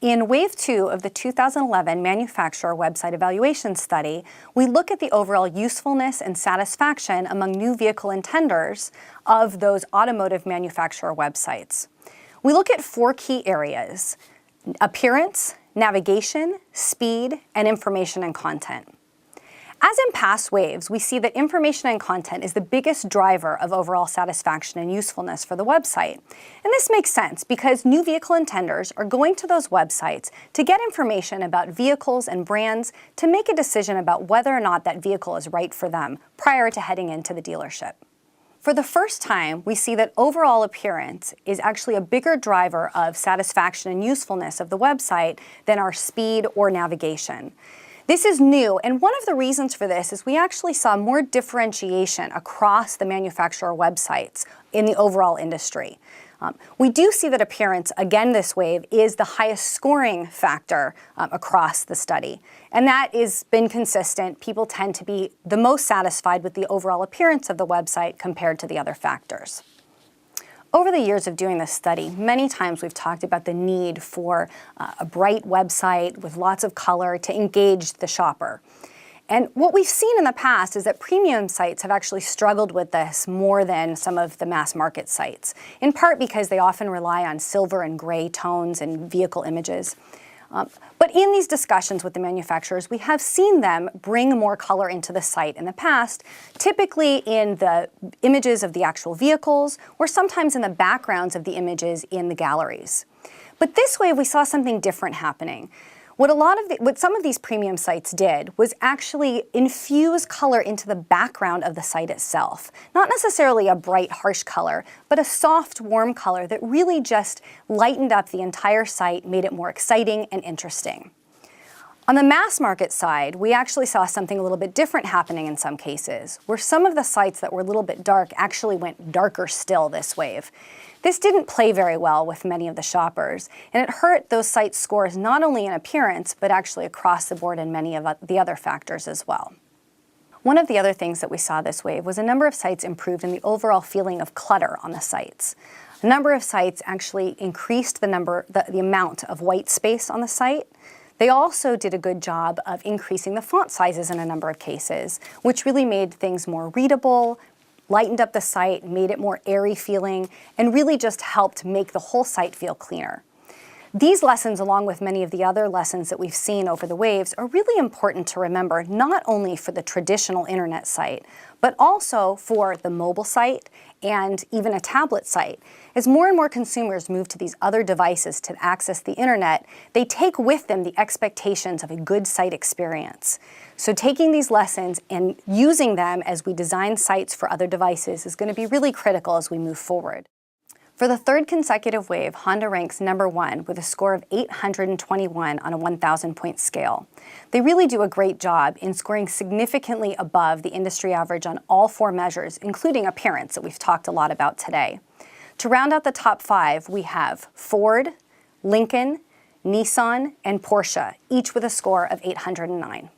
In Wave 2 of the 2011 Manufacturer Website Evaluation Study, we look at the overall usefulness and satisfaction among new vehicle intenders of those automotive manufacturer websites. We look at 4 key areas: appearance, navigation, speed, and information and content. As in past waves, we see that information and content is the biggest driver of overall satisfaction and usefulness for the website. And this makes sense because new vehicle intenders are going to those websites to get information about vehicles and brands to make a decision about whether or not that vehicle is right for them prior to heading into the dealership. For the first time, we see that overall appearance is actually a bigger driver of satisfaction and usefulness of the website than our speed or navigation. This is new, and one of the reasons for this is we actually saw more differentiation across the manufacturer websites in the overall industry. We do see that appearance, again this wave, is the highest scoring factor across the study. And that has been consistent. People tend to be the most satisfied with the overall appearance of the website compared to the other factors. Over the years of doing this study, many times we've talked about the need for a bright website with lots of color to engage the shopper. And what we've seen in the past is that premium sites have actually struggled with this more than some of the mass market sites, in part because they often rely on silver and gray tones and vehicle images. But in these discussions with the manufacturers, we have seen them bring more color into the site in the past, typically in the images of the actual vehicles, or sometimes in the backgrounds of the images in the galleries. But this way, we saw something different happening. What some of these premium sites did was actually infuse color into the background of the site itself. Not necessarily a bright, harsh color, but a soft, warm color that really just lightened up the entire site, made it more exciting and interesting. On the mass market side, we actually saw something a little bit different happening in some cases, where some of the sites that were a little bit dark actually went darker still this wave. This didn't play very well with many of the shoppers, and it hurt those sites' scores not only in appearance, but actually across the board in many of the other factors as well. One of the other things that we saw this wave was a number of sites improved in the overall feeling of clutter on the sites. A number of sites actually increased the amount of white space on the site. They also did a good job of increasing the font sizes in a number of cases, which really made things more readable, lightened up the site, made it more airy feeling, and really just helped make the whole site feel cleaner. These lessons, along with many of the other lessons that we've seen over the waves, are really important to remember, not only for the traditional internet site, but also for the mobile site and even a tablet site. As more and more consumers move to these other devices to access the internet, they take with them the expectations of a good site experience. So taking these lessons and using them as we design sites for other devices is going to be really critical as we move forward. For the third consecutive wave, Honda ranks #1 with a score of 821 on a 1,000-point scale. They really do a great job in scoring significantly above the industry average on all 4 measures, including appearance that we've talked a lot about today. To round out the top 5, we have Ford, Lincoln, Nissan, and Porsche, each with a score of 809.